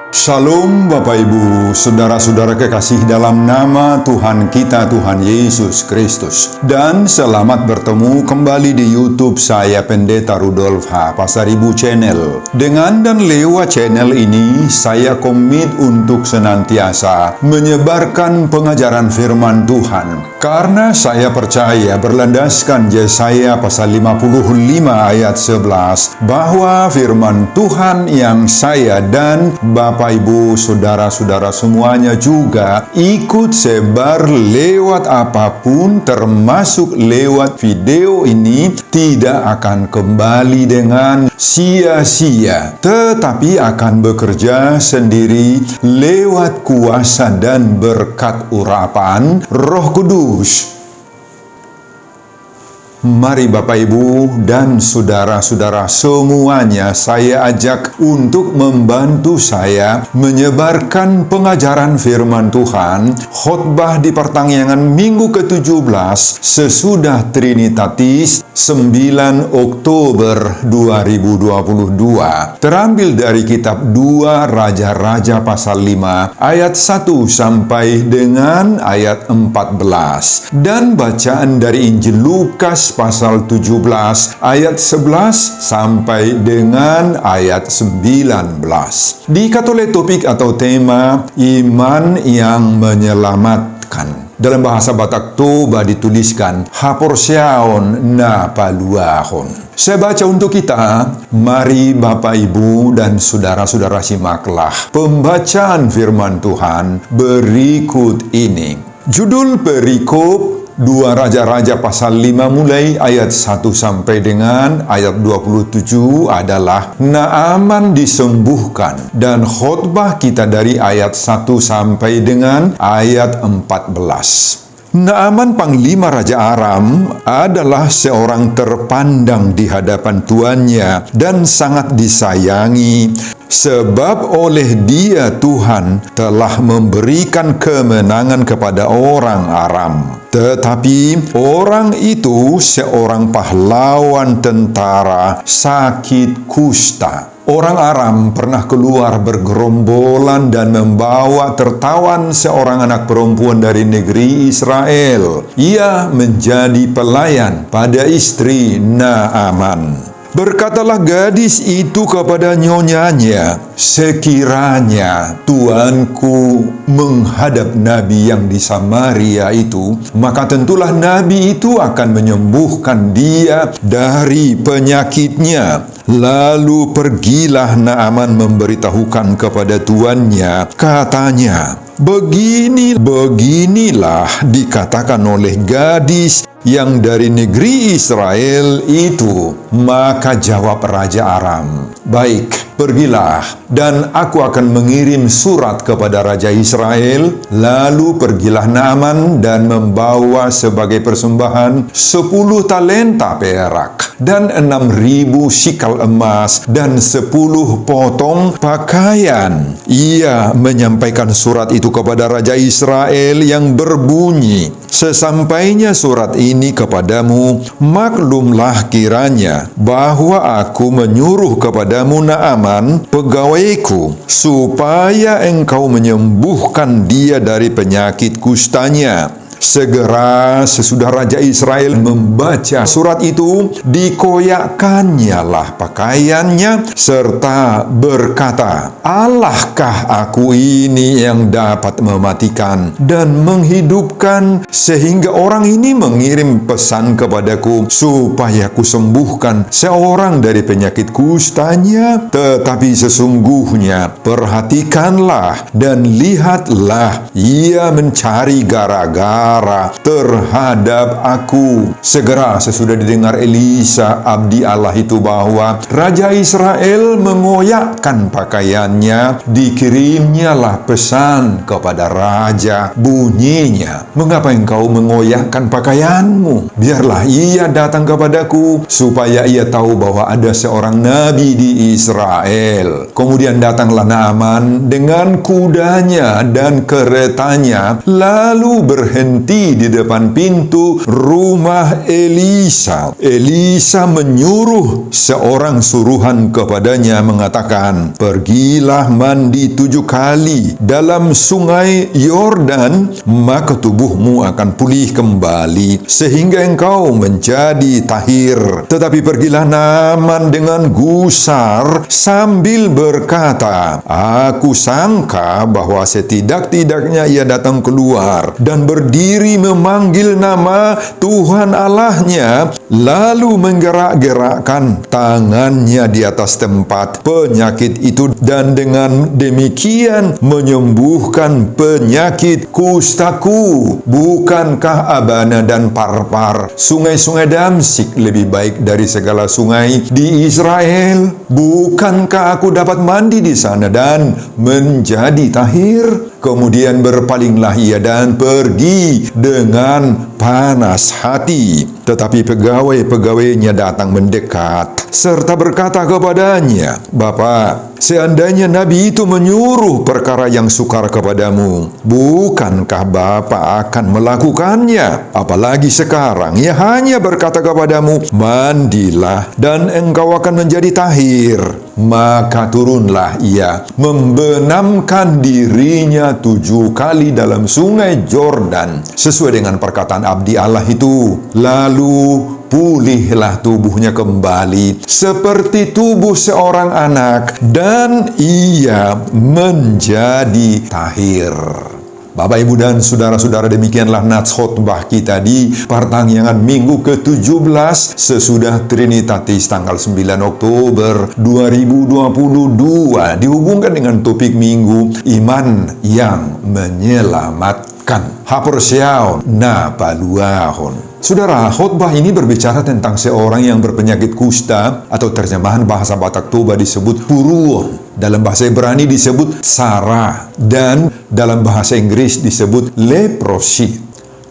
Shalom Bapak Ibu, saudara-saudara kekasih dalam nama Tuhan kita, Tuhan Yesus Kristus. Dan selamat bertemu kembali di YouTube saya, Pendeta Rudolf H. Pasaribu Channel. Dengan dan lewat channel ini, saya komit untuk senantiasa menyebarkan pengajaran firman Tuhan. Karena saya percaya berlandaskan Yesaya pasal 55 ayat 11, bahwa firman Tuhan yang saya dan Bapak Ibu, saudara-saudara semuanya juga ikut sebar lewat apapun, termasuk lewat video ini, tidak akan kembali dengan sia-sia, tetapi akan bekerja sendiri lewat kuasa dan berkat urapan Roh Kudus. Mari Bapak Ibu dan saudara-saudara semuanya, saya ajak untuk membantu saya menyebarkan pengajaran firman Tuhan, khotbah di pertanggungan minggu ke-17 sesudah Trinitatis 9 Oktober 2022. Terambil dari kitab 2 Raja-Raja pasal 5 ayat 1 sampai dengan ayat 14. Dan bacaan dari Injil Lukas pasal 17 ayat 11 sampai dengan ayat 19. Diikat oleh topik atau tema iman yang menyelamatkan. Dalam bahasa Batak Toba dituliskan haporseaon na paluahon. Saya baca untuk kita. Mari Bapak Ibu dan saudara-saudara simaklah pembacaan firman Tuhan berikut ini. Judul perikop 2 Raja-Raja pasal 5 mulai ayat 1 sampai dengan ayat 27 adalah Naaman disembuhkan, dan khotbah kita dari ayat 1 sampai dengan ayat 14. Naaman panglima Raja Aram adalah seorang terpandang di hadapan tuannya dan sangat disayangi, sebab oleh dia Tuhan telah memberikan kemenangan kepada orang Aram. Tetapi orang itu seorang pahlawan tentara sakit kusta. Orang Aram pernah keluar bergerombolan dan membawa tertawan seorang anak perempuan dari negeri Israel. Ia menjadi pelayan pada istri Naaman. Berkatalah gadis itu kepada nyonyanya, sekiranya tuanku menghadap nabi yang di Samaria itu, maka tentulah nabi itu akan menyembuhkan dia dari penyakitnya. Lalu pergilah Naaman memberitahukan kepada tuannya, katanya, beginilah dikatakan oleh gadis yang dari negeri Israel itu. Maka jawab Raja Aram, baik, pergilah, dan aku akan mengirim surat kepada Raja Israel. Lalu pergilah Naaman dan membawa sebagai persembahan 10 talenta perak dan 6.000 sikal emas dan 10 potong pakaian. Ia menyampaikan surat itu kepada Raja Israel yang berbunyi, sesampainya surat ini kepadamu, maklumlah kiranya bahwa aku menyuruh kepadamu Naaman, pegawaiku, supaya engkau menyembuhkan dia dari penyakit kustanya. Segera sesudah Raja Israel membaca surat itu, dikoyakkannya lah pakaiannya, serta berkata, Allahkah aku ini yang dapat mematikan dan menghidupkan, sehingga orang ini mengirim pesan kepadaku, supaya ku sembuhkan seorang dari penyakit kustanya? Tetapi sesungguhnya, perhatikanlah dan lihatlah, ia mencari gara-gara terhadap aku. Segera sesudah didengar Elisa abdi Allah itu bahwa Raja Israel mengoyakkan pakaiannya, dikirimnyalah pesan kepada raja, bunyinya, mengapa engkau mengoyakkan pakaianmu? Biarlah ia datang kepadaku, supaya ia tahu bahwa ada seorang nabi di Israel. Kemudian datanglah Naaman dengan kudanya dan keretanya, lalu berhendak berhenti di depan pintu rumah Elisa. Elisa menyuruh seorang suruhan kepadanya mengatakan, "Pergilah mandi 7 kali dalam sungai Yordan, maka tubuhmu akan pulih kembali sehingga engkau menjadi tahir." Tetapi pergilah Naaman dengan gusar sambil berkata, "Aku sangka bahwa setidak-tidaknya ia datang keluar dan berdiri memanggil nama Tuhan Allahnya, lalu menggerak-gerakkan tangannya di atas tempat penyakit itu, dan dengan demikian menyembuhkan penyakit kustaku. Bukankah Abana dan Parpar, sungai-sungai Damsik, lebih baik dari segala sungai di Israel? Bukankah aku dapat mandi di sana dan menjadi tahir?" Kemudian berpalinglah ia dan pergi dengan panas hati. Tetapi pegawai-pegawainya datang mendekat serta berkata kepadanya, "Bapa, seandainya Nabi itu menyuruh perkara yang sukar kepadamu, bukankah Bapa akan melakukannya? Apalagi sekarang ia hanya berkata kepadamu, 'Mandilah dan engkau akan menjadi tahir.'" Maka turunlah ia, membenamkan dirinya 7 kali dalam sungai Yordan, sesuai dengan perkataan abdi Allah itu. Lalu pulihlah tubuhnya kembali seperti tubuh seorang anak, dan ia menjadi tahir. Bapak, Ibu, dan saudara-saudara, demikianlah nats khotbah kita di pertanggal Minggu ke-17 sesudah Trinitatis tanggal 9 Oktober 2022, dihubungkan dengan topik Minggu Iman yang Menyelamatkan. Haporsiaon na paluahon. Saudara, khotbah ini berbicara tentang seorang yang berpenyakit kusta, atau terjemahan bahasa Batak Toba disebut puruon. Dalam bahasa Ibrani disebut Sarah, dan dalam bahasa Inggris disebut leprosy.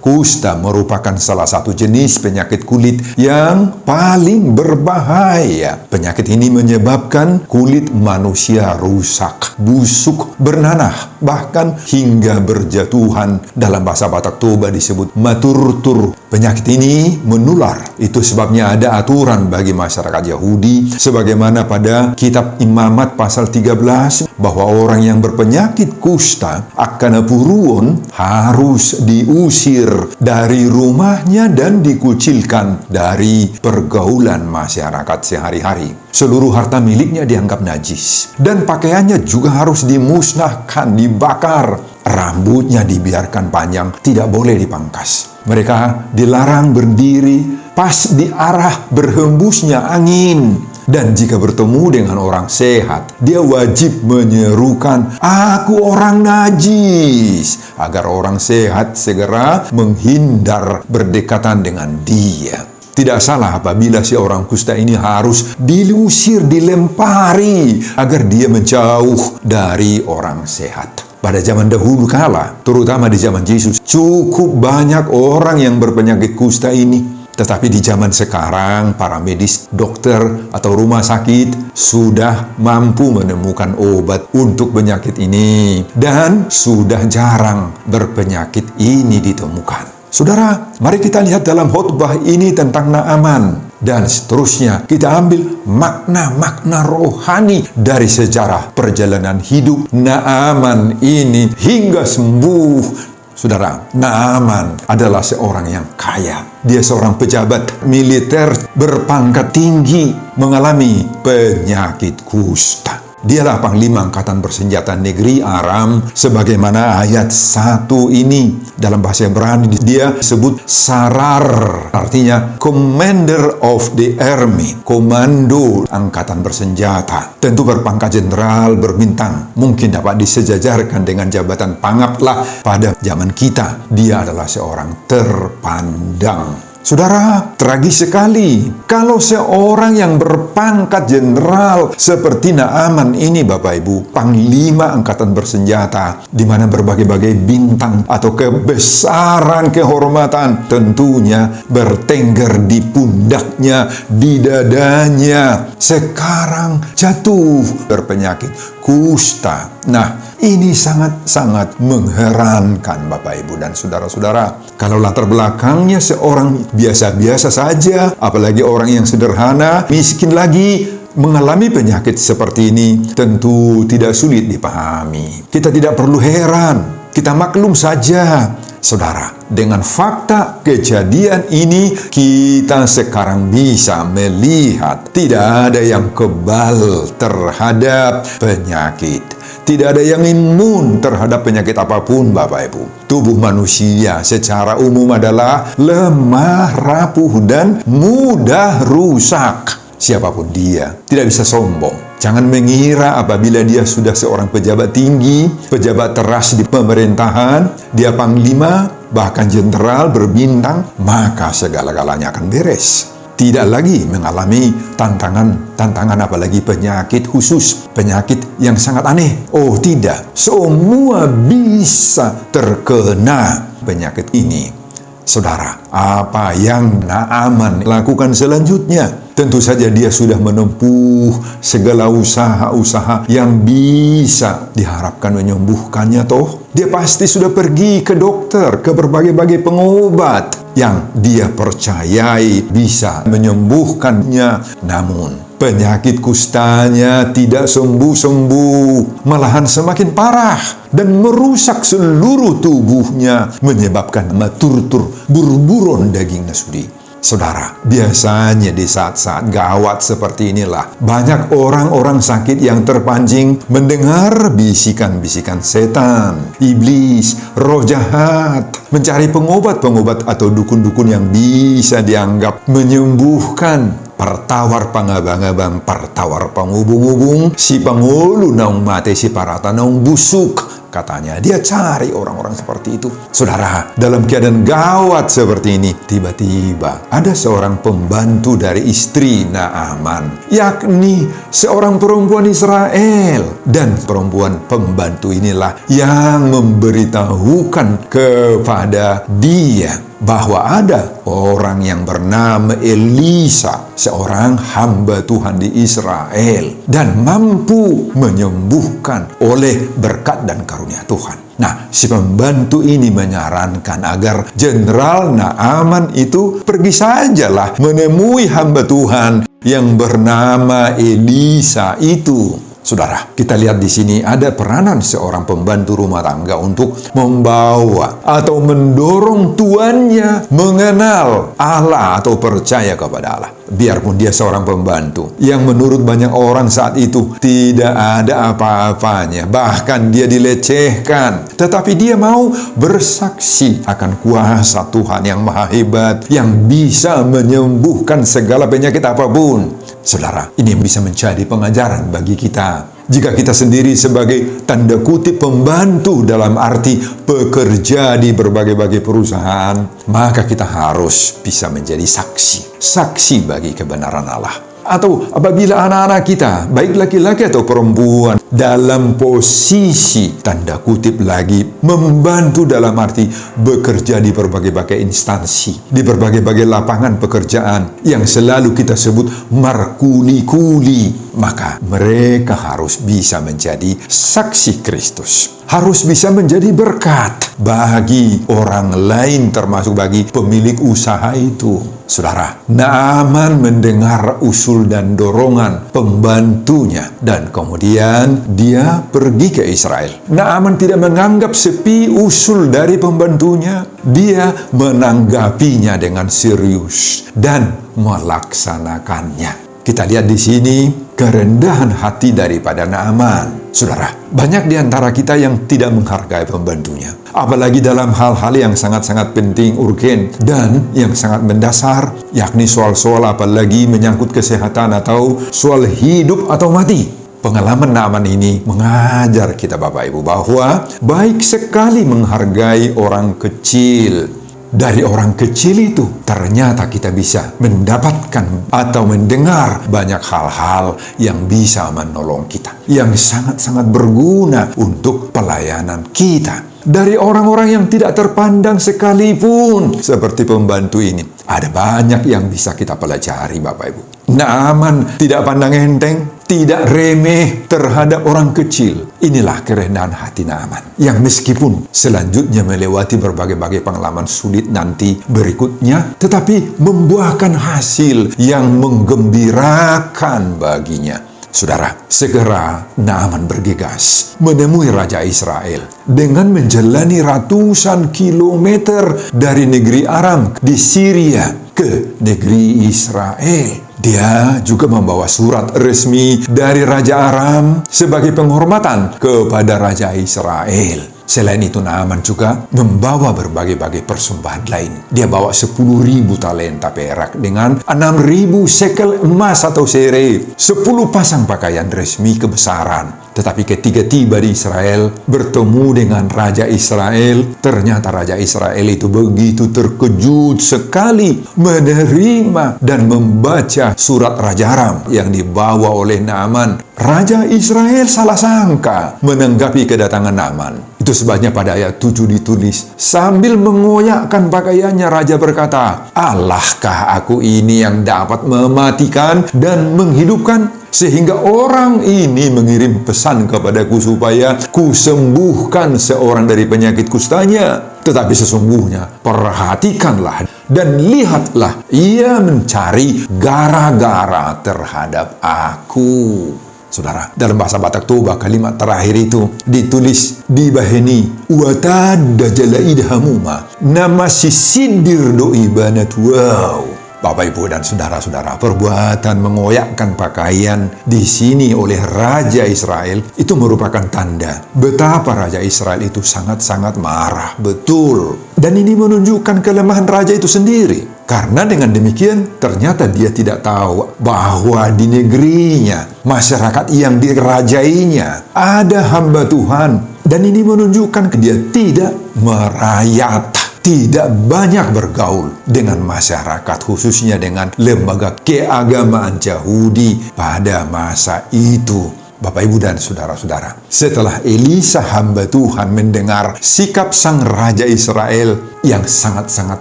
Kusta merupakan salah satu jenis penyakit kulit yang paling berbahaya. Penyakit ini menyebabkan kulit manusia rusak, busuk, bernanah, bahkan hingga berjatuhan. Dalam bahasa Batak Toba disebut maturtur. Penyakit ini menular. Itu sebabnya ada aturan bagi masyarakat Yahudi, sebagaimana pada kitab Imamat pasal 13, bahwa orang yang berpenyakit kusta akana puruon harus diusir dari rumahnya dan dikucilkan dari pergaulan masyarakat sehari-hari. Seluruh harta miliknya dianggap najis, dan pakaiannya juga harus dimusnahkan, dibakar. Rambutnya dibiarkan panjang, tidak boleh dipangkas. Mereka dilarang berdiri pas di arah berhembusnya angin. Dan jika bertemu dengan orang sehat, dia wajib menyerukan, "Aku orang najis," agar orang sehat segera menghindar berdekatan dengan dia. Tidak salah apabila si orang kusta ini harus diusir, dilempari, agar dia menjauh dari orang sehat. Pada zaman dahulu kala, terutama di zaman Yesus, cukup banyak orang yang berpenyakit kusta ini. Tetapi di zaman sekarang, para medis, dokter, atau rumah sakit sudah mampu menemukan obat untuk penyakit ini, dan sudah jarang berpenyakit ini ditemukan. Saudara, mari kita lihat dalam khotbah ini tentang Naaman. Dan seterusnya kita ambil makna-makna rohani dari sejarah perjalanan hidup Naaman ini hingga sembuh. Saudara, Naaman adalah seorang yang kaya. Dia seorang pejabat militer berpangkat tinggi, mengalami penyakit kusta. Dialah panglima angkatan bersenjata negeri Aram, sebagaimana ayat 1 ini. Dalam bahasa Ibrani dia disebut Sarar, artinya Commander of the Army, komando angkatan bersenjata. Tentu berpangkat jenderal berbintang, mungkin dapat disejajarkan dengan jabatan pangap lah pada zaman kita. Dia adalah seorang terpandang. Saudara, tragis sekali kalau seorang yang berpangkat jenderal seperti Naaman ini, Bapak Ibu, panglima angkatan bersenjata, di mana berbagai-bagai bintang atau kebesaran kehormatan tentunya bertengger di pundaknya, di dadanya, sekarang jatuh berpenyakit kusta. Nah, ini sangat-sangat mengherankan Bapak, Ibu, dan saudara-saudara. Kalau latar belakangnya seorang biasa-biasa saja, apalagi orang yang sederhana, miskin lagi, mengalami penyakit seperti ini, tentu tidak sulit dipahami. Kita tidak perlu heran, kita maklum saja. Saudara, dengan fakta kejadian ini, kita sekarang bisa melihat tidak ada yang kebal terhadap penyakit. Tidak ada yang imun terhadap penyakit apapun, Bapak Ibu. Tubuh manusia secara umum adalah lemah, rapuh, dan mudah rusak. Siapapun dia, tidak bisa sombong. Jangan mengira apabila dia sudah seorang pejabat tinggi, pejabat teras di pemerintahan, dia panglima, bahkan jenderal berbintang, maka segala-galanya akan beres. Tidak lagi mengalami tantangan apalagi penyakit khusus, penyakit yang sangat aneh. Oh tidak, semua bisa terkena penyakit ini. Saudara, apa yang Naaman lakukan selanjutnya? Tentu saja dia sudah menempuh segala usaha-usaha yang bisa diharapkan menyembuhkannya toh. Dia pasti sudah pergi ke dokter, ke berbagai-bagai pengobat yang dia percayai bisa menyembuhkannya. Namun penyakit kustanya tidak sembuh-sembuh, malahan semakin parah dan merusak seluruh tubuhnya, menyebabkan maturtur burburon daging nasudi. Saudara, biasanya di saat-saat gawat seperti inilah banyak orang-orang sakit yang terpancing mendengar bisikan-bisikan setan, iblis, roh jahat, mencari pengobat-pengobat atau dukun-dukun yang bisa dianggap menyembuhkan. Partawar pangabang-abang, partawar pangubung-ubung, si pangulu naung mate, si parata naung busuk. Katanya dia cari orang-orang seperti itu. Saudara, dalam keadaan gawat seperti ini, tiba-tiba ada seorang pembantu dari istri Naaman, yakni seorang perempuan Israel. Dan perempuan pembantu inilah yang memberitahukan kepada dia bahwa ada orang yang bernama Elisa, seorang hamba Tuhan di Israel, dan mampu menyembuhkan oleh berkat dan karunia Tuhan. Nah, si pembantu ini menyarankan agar Jenderal Naaman itu pergi sajalah menemui hamba Tuhan yang bernama Elisa itu. Saudara, kita lihat di sini ada peranan seorang pembantu rumah tangga untuk membawa atau mendorong tuannya mengenal Allah atau percaya kepada Allah. Biarpun dia seorang pembantu yang menurut banyak orang saat itu tidak ada apa-apanya, bahkan dia dilecehkan, tetapi dia mau bersaksi akan kuasa Tuhan yang maha hebat, yang bisa menyembuhkan segala penyakit apapun. Saudara, ini bisa menjadi pengajaran bagi kita. Jika kita sendiri sebagai tanda kutip pembantu dalam arti pekerja di berbagai-bagai perusahaan, maka kita harus bisa menjadi saksi bagi kebenaran Allah. Atau apabila anak-anak kita, baik laki-laki atau perempuan, dalam posisi tanda kutip lagi membantu dalam arti bekerja di berbagai-bagai instansi, di berbagai-bagai lapangan pekerjaan yang selalu kita sebut markuli-kuli, maka mereka harus bisa menjadi saksi Kristus, harus bisa menjadi berkat bagi orang lain, termasuk bagi pemilik usaha itu. Saudara, Naaman mendengar usul dan dorongan pembantunya, dan kemudian dia pergi ke Israel. Naaman tidak menganggap sepi usul dari pembantunya. Dia menanggapinya dengan serius dan melaksanakannya. Kita lihat di sini kerendahan hati daripada Naaman. Saudara, banyak di antara kita yang tidak menghargai pembantunya, apalagi dalam hal-hal yang sangat-sangat penting, urgen, dan yang sangat mendasar, yakni soal-soal apalagi menyangkut kesehatan atau soal hidup atau mati. Pengalaman Naaman ini mengajar kita Bapak Ibu bahwa baik sekali menghargai orang kecil. Dari orang kecil itu ternyata kita bisa mendapatkan atau mendengar banyak hal-hal yang bisa menolong kita, yang sangat-sangat berguna untuk pelayanan kita. Dari orang-orang yang tidak terpandang sekalipun, seperti pembantu ini, ada banyak yang bisa kita pelajari Bapak Ibu. Naaman tidak pandang enteng, tidak remeh terhadap orang kecil. Inilah kerendahan hati Naaman, yang meskipun selanjutnya melewati berbagai-bagai pengalaman sulit nanti berikutnya, tetapi membuahkan hasil yang menggembirakan baginya. Saudara, segera Naaman bergegas menemui Raja Israel dengan menjalani ratusan kilometer dari negeri Aram di Syria ke negeri Israel. Dia juga membawa surat resmi dari Raja Aram sebagai penghormatan kepada Raja Israel. Selain itu, Naaman juga membawa berbagai-bagai persembahan lain. Dia bawa 10.000 talenta perak dengan 6.000 shekel emas atau sere, 10 pasang pakaian resmi kebesaran. Tetapi ketika tiba di Israel, bertemu dengan Raja Israel, ternyata Raja Israel itu begitu terkejut sekali menerima dan membaca surat Raja Aram yang dibawa oleh Naaman. Raja Israel salah sangka menanggapi kedatangan Naaman. Itu sebabnya pada ayat 7 ditulis, sambil mengoyakkan pakaiannya, Raja berkata, "Allahkah aku ini yang dapat mematikan dan menghidupkan? Sehingga orang ini mengirim pesan kepadaku supaya kusembuhkan seorang dari penyakit kustanya. Tetapi sesungguhnya perhatikanlah dan lihatlah, ia mencari gara-gara terhadap aku." Saudara, dalam bahasa Batak Toba kalimat terakhir itu ditulis di baheni watadda jalaid hamuma nama sisindir doi banat. Wow. Bapak, Ibu, dan saudara-saudara, perbuatan mengoyakkan pakaian di sini oleh Raja Israel itu merupakan tanda betapa Raja Israel itu sangat-sangat marah. Betul. Dan ini menunjukkan kelemahan raja itu sendiri. Karena dengan demikian, ternyata dia tidak tahu bahwa di negerinya, masyarakat yang dirajainya, ada hamba Tuhan. Dan ini menunjukkan dia tidak merayat, tidak banyak bergaul dengan masyarakat, khususnya dengan lembaga keagamaan Yahudi pada masa itu. Bapak, Ibu, dan saudara-saudara, setelah Elisa hamba Tuhan mendengar sikap sang Raja Israel yang sangat-sangat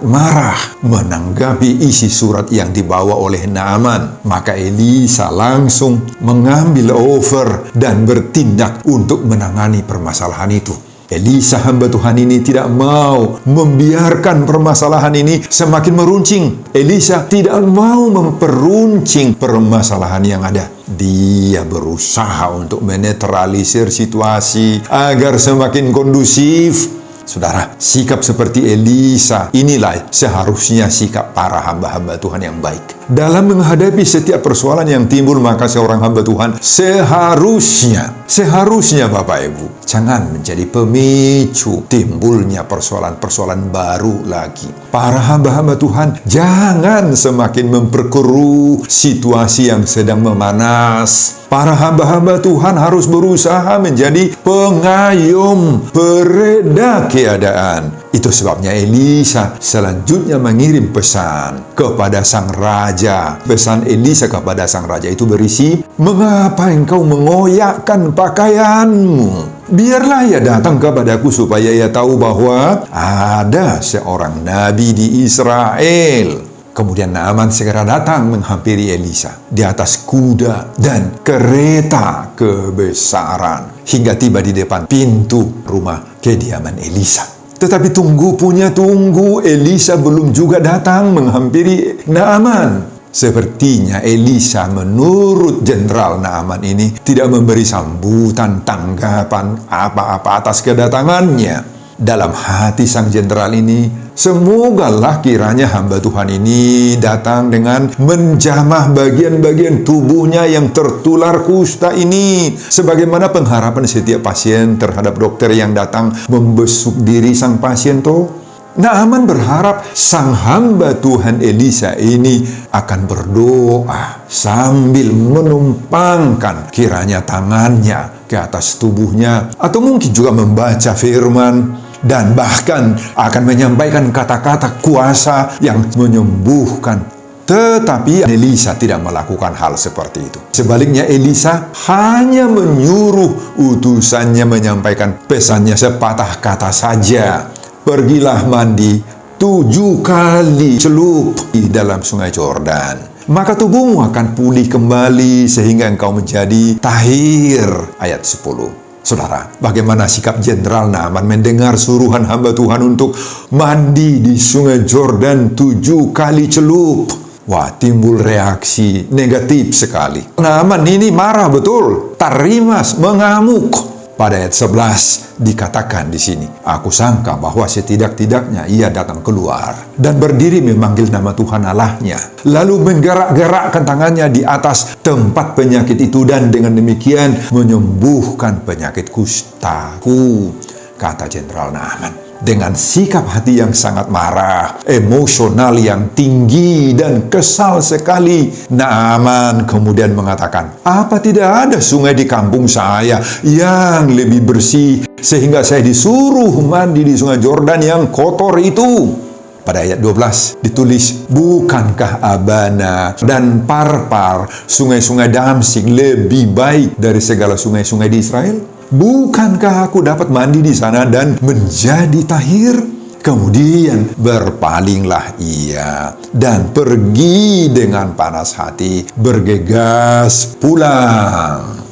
marah menanggapi isi surat yang dibawa oleh Naaman, maka Elisa langsung mengambil over dan bertindak untuk menangani permasalahan itu. Elisa hamba Tuhan ini tidak mau membiarkan permasalahan ini semakin meruncing. Elisa tidak mau memperuncing permasalahan yang ada. Dia berusaha untuk menetralisir situasi agar semakin kondusif. Saudara, sikap seperti Elisa inilah seharusnya sikap para hamba-hamba Tuhan yang baik. Dalam menghadapi setiap persoalan yang timbul, maka seorang hamba Tuhan seharusnya Bapak Ibu, jangan menjadi pemicu timbulnya persoalan-persoalan baru lagi. Para hamba-hamba Tuhan jangan semakin memperkeruh situasi yang sedang memanas. Para hamba-hamba Tuhan harus berusaha menjadi pengayom, pereda keadaan. Itu sebabnya Elisa selanjutnya mengirim pesan kepada sang raja. Pesan Elisa kepada sang raja itu berisi, "Mengapa engkau mengoyakkan pakaianmu? Biarlah ia datang kepadaku supaya ia tahu bahwa ada seorang nabi di Israel." Kemudian Naaman segera datang menghampiri Elisa di atas kuda dan kereta kebesaran hingga tiba di depan pintu rumah kediaman Elisa. Tetapi tunggu, Elisa belum juga datang menghampiri Naaman. Sepertinya Elisa menurut Jenderal Naaman ini tidak memberi sambutan tanggapan apa-apa atas kedatangannya. Dalam hati sang jenderal ini, semogalah kiranya hamba Tuhan ini datang dengan menjamah bagian-bagian tubuhnya yang tertular kusta ini, sebagaimana pengharapan setiap pasien terhadap dokter yang datang membesuk diri sang pasien toh. Naaman berharap sang hamba Tuhan Elisa ini akan berdoa sambil menumpangkan kiranya tangannya ke atas tubuhnya, atau mungkin juga membaca firman dan bahkan akan menyampaikan kata-kata kuasa yang menyembuhkan. Tetapi Elisa tidak melakukan hal seperti itu. Sebaliknya, Elisa hanya menyuruh utusannya menyampaikan pesannya sepatah kata saja. "Pergilah mandi 7 kali celup di dalam sungai Yordan." maka tubuhmu akan pulih kembali sehingga engkau menjadi tahir. Ayat 10. Saudara, bagaimana sikap Jenderal Naaman mendengar suruhan hamba Tuhan untuk mandi di sungai Jordan 7 kali celup? Wah, timbul reaksi negatif sekali. Naaman ini marah betul, tarimas, mengamuk. Pada ayat 11 dikatakan di sini, aku sangka bahwa setidak-tidaknya ia datang keluar dan berdiri memanggil nama Tuhan Allahnya, lalu menggerak-gerakkan tangannya di atas tempat penyakit itu dan dengan demikian menyembuhkan penyakit kustaku, kata Jenderal Naaman. Dengan sikap hati yang sangat marah, emosional yang tinggi dan kesal sekali, Naaman kemudian mengatakan, apa tidak ada sungai di kampung saya yang lebih bersih sehingga saya disuruh mandi di sungai Jordan yang kotor itu? Pada ayat 12 ditulis, bukankah Abana dan Parpar, sungai-sungai Damsyik, lebih baik dari segala sungai-sungai di Israel? Bukankah aku dapat mandi di sana dan menjadi tahir? Kemudian berpalinglah ia dan pergi dengan panas hati, bergegas pulang.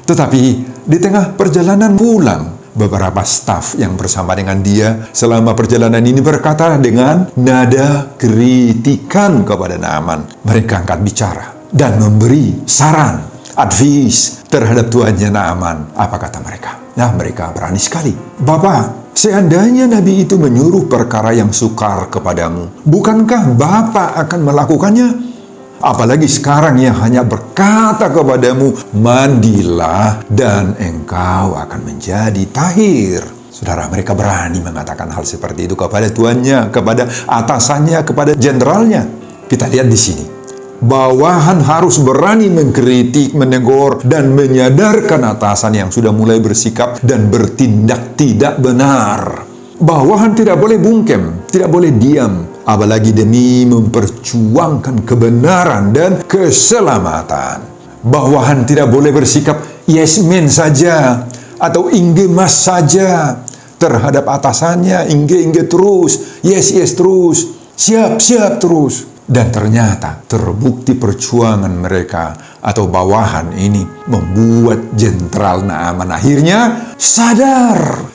Tetapi di tengah perjalanan pulang, beberapa staf yang bersama dengan dia selama perjalanan ini berkata dengan nada kritikan kepada Naaman. Mereka angkat bicara dan memberi saran, advis terhadap tuannya Naaman. Apa kata mereka? Nah, mereka berani sekali. Bapak, seandainya Nabi itu menyuruh perkara yang sukar kepadamu, bukankah Bapak akan melakukannya? Apalagi sekarang yang hanya berkata kepadamu, mandilah dan engkau akan menjadi tahir. Saudara, mereka berani mengatakan hal seperti itu kepada tuannya, kepada atasannya, kepada jenderalnya. Kita lihat di sini. Bawahan harus berani mengkritik, menegur, dan menyadarkan atasan yang sudah mulai bersikap dan bertindak tidak benar. Bawahan tidak boleh bungkem, tidak boleh diam, apalagi demi memperjuangkan kebenaran dan keselamatan. Bawahan tidak boleh bersikap yes men saja atau inggemas saja terhadap atasannya, ingge terus, yes terus, siap terus. Dan ternyata terbukti perjuangan mereka atau bawahan ini membuat Jenderal Naaman akhirnya sadar.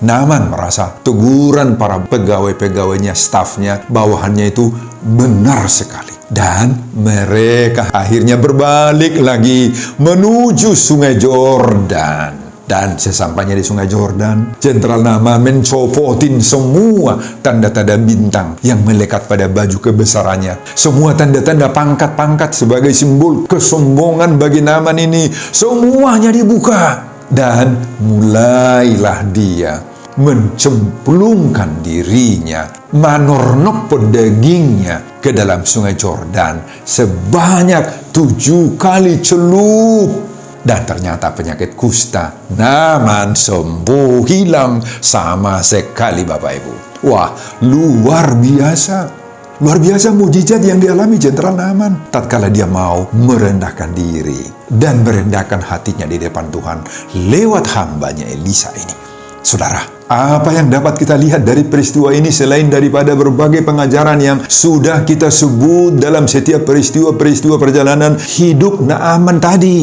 Naaman merasa teguran para pegawai-pegawainya, stafnya, bawahannya itu benar sekali. Dan mereka akhirnya berbalik lagi menuju sungai Jordan. Dan sesampainya di sungai Jordan, Jenderal Naaman mencopotin semua tanda-tanda bintang yang melekat pada baju kebesarannya. Semua tanda-tanda pangkat-pangkat sebagai simbol kesombongan bagi Naaman ini, semuanya dibuka. Dan mulailah dia mencemplungkan dirinya, manornok pedagingnya ke dalam sungai Jordan sebanyak 7 kali celup. Dan ternyata penyakit kusta Naaman sembuh, hilang sama sekali, Bapak Ibu. Wah, luar biasa. Luar biasa mujizat yang dialami Jenderal Naaman tatkala dia mau merendahkan diri dan merendahkan hatinya di depan Tuhan lewat hambanya Elisa ini. Saudara, apa yang dapat kita lihat dari peristiwa ini selain daripada berbagai pengajaran yang sudah kita sebut dalam setiap peristiwa-peristiwa perjalanan hidup Naaman tadi?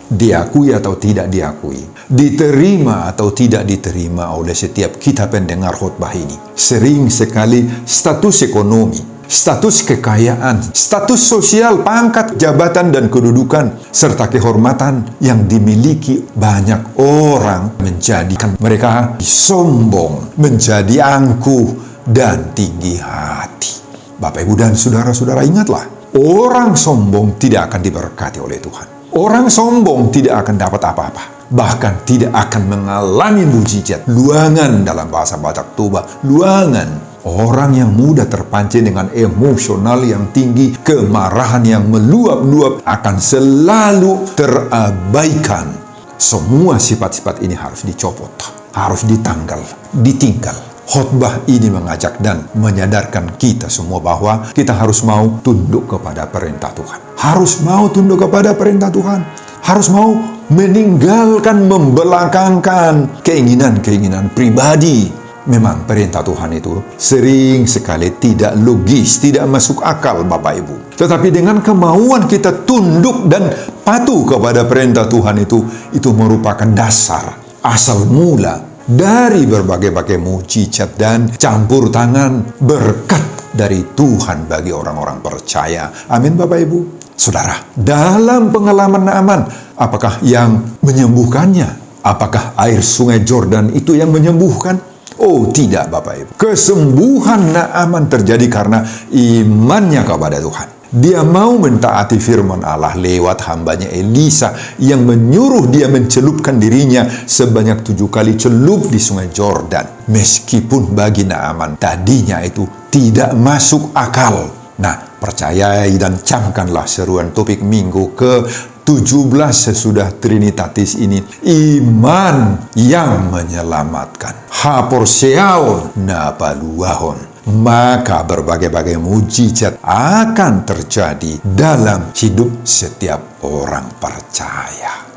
Diakui atau tidak diakui, diterima atau tidak diterima oleh setiap kita pendengar khotbah ini. Sering sekali status ekonomi, status kekayaan, status sosial, pangkat, jabatan, dan kedudukan, serta kehormatan yang dimiliki banyak orang menjadikan mereka sombong, menjadi angkuh, dan tinggi hati. Bapak, Ibu, dan saudara-saudara, ingatlah, orang sombong tidak akan diberkati oleh Tuhan. Orang sombong tidak akan dapat apa-apa, bahkan tidak akan mengalami mujizat. Luangan dalam bahasa Batak Toba, luangan. Orang yang mudah terpancing dengan emosional yang tinggi, kemarahan yang meluap-luap akan selalu terabaikan. Semua sifat-sifat ini harus dicopot, harus ditinggal. Khotbah ini mengajak dan menyadarkan kita semua bahwa kita harus mau tunduk kepada perintah Tuhan. Harus mau tunduk kepada perintah Tuhan. Harus mau meninggalkan, membelakangkan keinginan-keinginan pribadi. Memang perintah Tuhan itu sering sekali tidak logis, tidak masuk akal Bapak Ibu. Tetapi dengan kemauan kita tunduk dan patuh kepada perintah Tuhan itu merupakan dasar, asal mula dari berbagai-bagai mujizat dan campur tangan berkat dari Tuhan bagi orang-orang percaya. Amin Bapak Ibu. Saudara, dalam pengalaman Naaman, apakah yang menyembuhkannya? Apakah air sungai Jordan itu yang menyembuhkan? Oh tidak Bapak Ibu. Kesembuhan Naaman terjadi karena imannya kepada Tuhan. Dia mau mentaati firman Allah lewat hambanya Elisa yang menyuruh dia mencelupkan dirinya sebanyak 7 kali celup di sungai Jordan. Meskipun bagi Naaman tadinya itu tidak masuk akal. Nah, percayai dan camkanlah seruan topik minggu ke-17 sesudah Trinitatis ini. Iman yang menyelamatkan. Haporseaon napaluahon. Maka berbagai-bagai mujizat akan terjadi dalam hidup setiap orang percaya.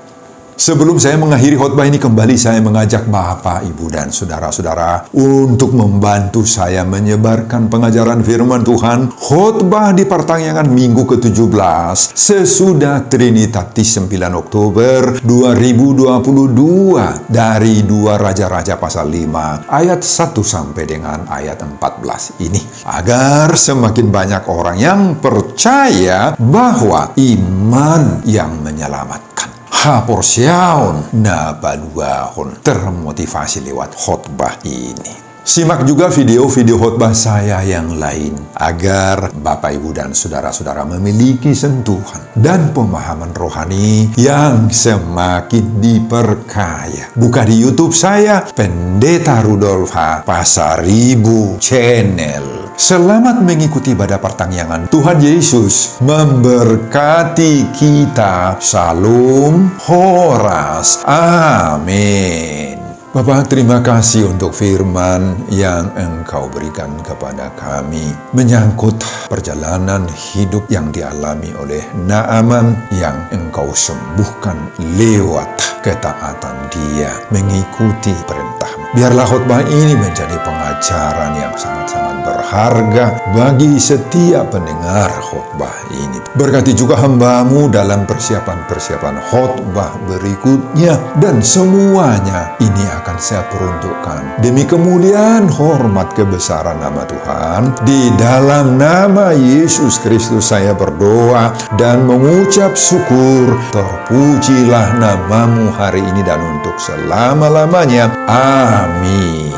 Sebelum saya mengakhiri khotbah ini, kembali saya mengajak Bapak, Ibu, dan saudara-saudara untuk membantu saya menyebarkan pengajaran firman Tuhan. Khotbah di pertanyaan minggu ke-17 sesudah Trinitatis 9 Oktober 2022 dari 2 Raja-Raja pasal 5 ayat 1 sampai dengan ayat 14 ini. Agar semakin banyak orang yang percaya bahwa iman yang menyelamatkan. Haporseaon napaluahon, termotivasi lewat khotbah ini. Simak juga video-video khotbah saya yang lain agar Bapak, Ibu, dan saudara-saudara memiliki sentuhan dan pemahaman rohani yang semakin diperkaya. Buka di YouTube saya, Pendeta Rudolf H. Pasaribu Channel. Selamat mengikuti ibadah pertangyangan. Tuhan Yesus memberkati kita. Shalom Horas. Amin. Bapak, terima kasih untuk firman yang Engkau berikan kepada kami menyangkut perjalanan hidup yang dialami oleh Naaman yang Engkau sembuhkan lewat ketaatan dia mengikuti perintah-Mu. Biarlah khotbah ini menjadi pengajaran yang sangat-sangat berharga bagi setiap pendengar khotbah ini. Berkati juga hamba-Mu dalam persiapan-persiapan khotbah berikutnya, dan semuanya ini akan saya peruntukkan demi kemuliaan, hormat, kebesaran nama Tuhan. Di dalam nama Yesus Kristus saya berdoa dan mengucap syukur. Terpujilah nama-Mu hari ini dan untuk selama-lamanya. Amin.